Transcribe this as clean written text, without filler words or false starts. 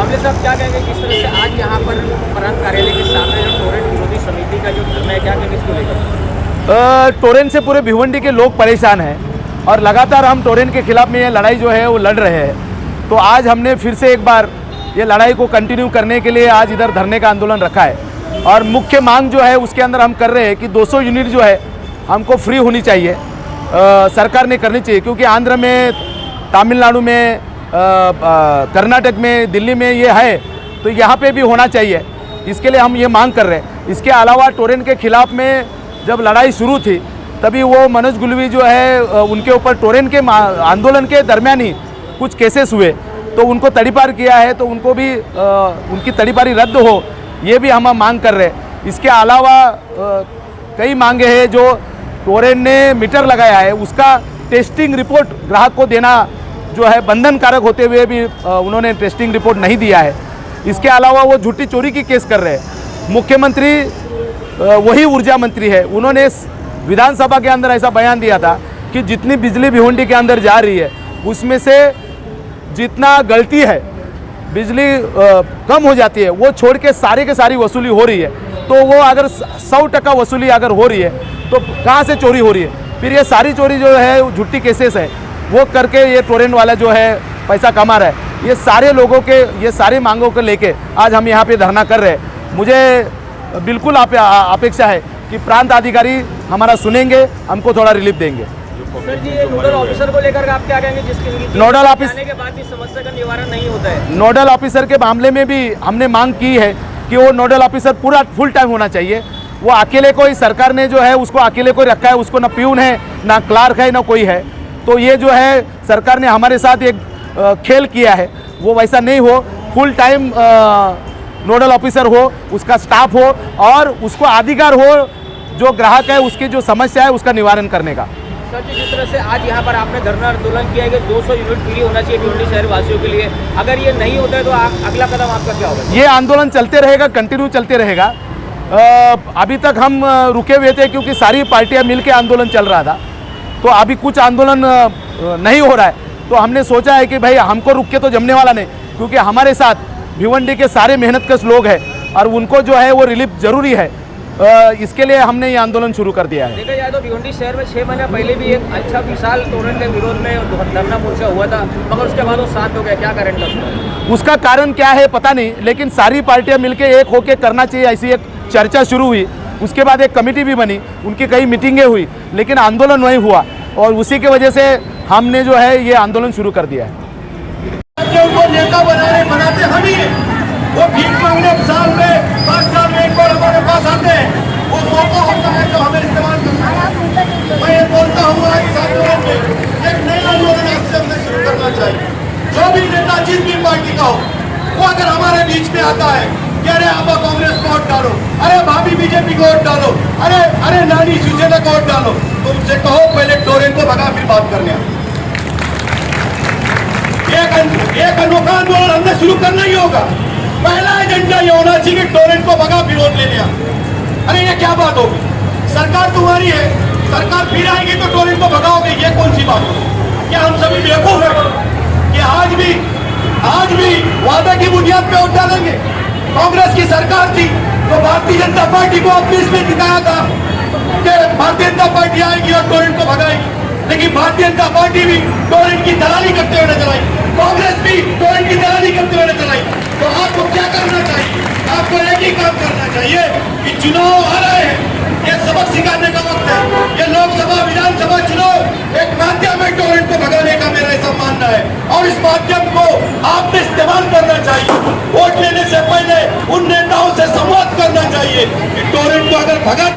बामले साहब क्या कहेंगे, किस तरह से आज यहाँ पर प्रांत कार्यालय के सामने जो टोरेंट विरोधी समिति का जो धरना है, क्या कहेंगे इसको लेकर? टोरेंट से पूरे भिवंडी के लोग परेशान हैं और लगातार हम टोरेंट के खिलाफ में ये लड़ाई जो है वो लड़ रहे हैं। तो आज हमने फिर से एक बार ये लड़ाई को कंटिन्यू करने के लिए आज इधर धरने का आंदोलन रखा है। और मुख्य मांग जो है उसके अंदर हम कर रहे हैं कि 200 यूनिट जो है हमको फ्री होनी चाहिए, सरकार ने करनी चाहिए। क्योंकि आंध्र में, तमिलनाडु में, कर्नाटक में, दिल्ली में ये है, तो यहाँ पे भी होना चाहिए। इसके लिए हम ये मांग कर रहे हैं। इसके अलावा टोरेंट के खिलाफ में जब लड़ाई शुरू थी तभी वो मनोज गुलवी जो है उनके ऊपर टोरेंट के आंदोलन के दरमियान ही कुछ केसेस हुए, तो उनको तड़ीपार किया है, तो उनको भी उनकी तड़ीपारी रद्द हो, ये भी हम मांग कर रहे हैं। इसके अलावा कई मांगे हैं। जो टोरेंट ने मीटर लगाया है उसका टेस्टिंग रिपोर्ट ग्राहक को देना जो है बंधनकारक होते हुए भी उन्होंने टेस्टिंग रिपोर्ट नहीं दिया है। इसके अलावा वो झूठी चोरी की केस कर रहे हैं। मुख्यमंत्री वही ऊर्जा मंत्री है, उन्होंने विधानसभा के अंदर ऐसा बयान दिया था कि जितनी बिजली भिवंडी के अंदर जा रही है उसमें से जितना गलती है, बिजली कम हो जाती है, वो छोड़ के सारी वसूली हो रही है। तो वो अगर 100% वसूली अगर हो रही है तो कहाँ से चोरी हो रही है? फिर ये सारी चोरी जो है झूठी केसेस है वो करके ये टोरेंट वाला जो है पैसा कमा रहा है। ये सारे लोगों के, ये सारी मांगों को लेके आज हम यहाँ पे धरना कर रहे हैं। मुझे बिल्कुल अपेक्षा है कि प्रांत अधिकारी हमारा सुनेंगे, हमको थोड़ा रिलीफ देंगे। सर जी, ये नोडल ऑफिसर को लेकर आप क्या कहेंगे, जिसके नोडल ऑफिसर के बाद भी समस्या का निवारण नहीं होता है? नोडल ऑफिसर के मामले में भी हमने मांग की है कि वो नोडल ऑफिसर पूरा फुल टाइम होना चाहिए। वो अकेले को ही, सरकार ने जो है उसको अकेले को रखा है, उसको ना प्यून है, ना क्लार्क है, ना कोई है। तो ये जो है सरकार ने हमारे साथ एक खेल किया है, वो वैसा नहीं हो। फुल टाइम नोडल ऑफिसर हो, उसका स्टाफ हो और उसको अधिकार हो जो ग्राहक है उसकी जो समस्या है उसका निवारण करने का। सर जी, जिस तरह से आज यहाँ पर आपने धरना आंदोलन किया है कि 200 यूनिट फ्री होना चाहिए भिवंडी शहर वासियों के लिए, अगर ये नहीं होता है तो अगला कदम आपका क्या होगा? ये आंदोलन चलते रहेगा, कंटिन्यू चलते रहेगा। अभी तक हम रुके हुए थे क्योंकि सारी पार्टियां मिलकर आंदोलन चल रहा था, तो अभी कुछ आंदोलन नहीं हो रहा है। तो हमने सोचा है कि भाई हमको रुक के तो जमने वाला नहीं, क्योंकि हमारे साथ भिवंडी के सारे मेहनतकश लोग हैं और उनको जो है वो रिलीफ जरूरी है। इसके लिए हमने ये आंदोलन शुरू कर दिया है। देखा जाए तो भिवंडी शहर में 6 महीने पहले भी एक अच्छा विशाल टोरेंट के विरोध में धरना मोर्चा हुआ था, मगर उसके बाद वो शांत हो गया। क्या कारण था उसका? कारण क्या है पता नहीं, लेकिन सारी पार्टियां मिलकर एक होकर करना चाहिए ऐसी एक चर्चा शुरू हुई। उसके बाद एक कमेटी भी बनी, उनकी कई मीटिंगें हुई, लेकिन आंदोलन नहीं हुआ और उसी की वजह से हमने जो है ये आंदोलन शुरू कर दिया है। नेता बनाते हम ही हैं। वो भीख मांगने साल में 5 साल में एक बार हमारे पास आते हैं, वो मौका होता है जो हमें इस्तेमाल करना है। मैं ये बोलता हूँ आज इस आंदोलन में एक नया आंदोलन आपसे हमने शुरू करना चाहिए। जो भी नेता जिस भी पार्टी का हो, वो अगर हमारे बीच में आता है कि अरे आप कांग्रेस को वोट डालो, अरे भाभी बीजेपी को वोट डालो, अरे नानी शिवसेना को वोट डालो, तो उनसे कहो पहले टोरेंट को भगा फिर बात करने। एक अनोखा आंदोलन हमने शुरू करना ही होगा। पहला एजेंडा ये होना चाहिए कि टोरेंट को भगा फिर वोट ले लिया। अरे ये क्या बात होगी? सरकार तुम्हारी है, सरकार फिर आएगी तो टोरेंट को भगाओगे, ये कौन सी बात होगी? क्या हम सभी बेवकूफ हैं कि आज भी वादा की बुनियाद पे वोट डालेंगे? कांग्रेस की सरकार थी तो भारतीय जनता पार्टी को अपने इसमें दिखाया था कि भारतीय जनता पार्टी आएगी और टोरेंट को भगाएगी, लेकिन भारतीय जनता पार्टी भी टोरेंट की दलाली करते हुए नजर आई, कांग्रेस भी टोरेंट की दलाली करते हुए नजर आई। तो आपको क्या करना चाहिए? आपको एक ही काम करना चाहिए कि चुनाव आ रहे हैं, ये सबक सिखाने का वक्त है। ये लोकसभा विधानसभा चुनाव एक माध्यम है टोरेंट को भगाने का, मेरा ऐसा मानना है। और इस माध्यम को आपने इस्तेमाल करना चाहिए। वोट लेने से पहले उन नेताओं से संवाद करना चाहिए कि टोरेंट को अगर भगा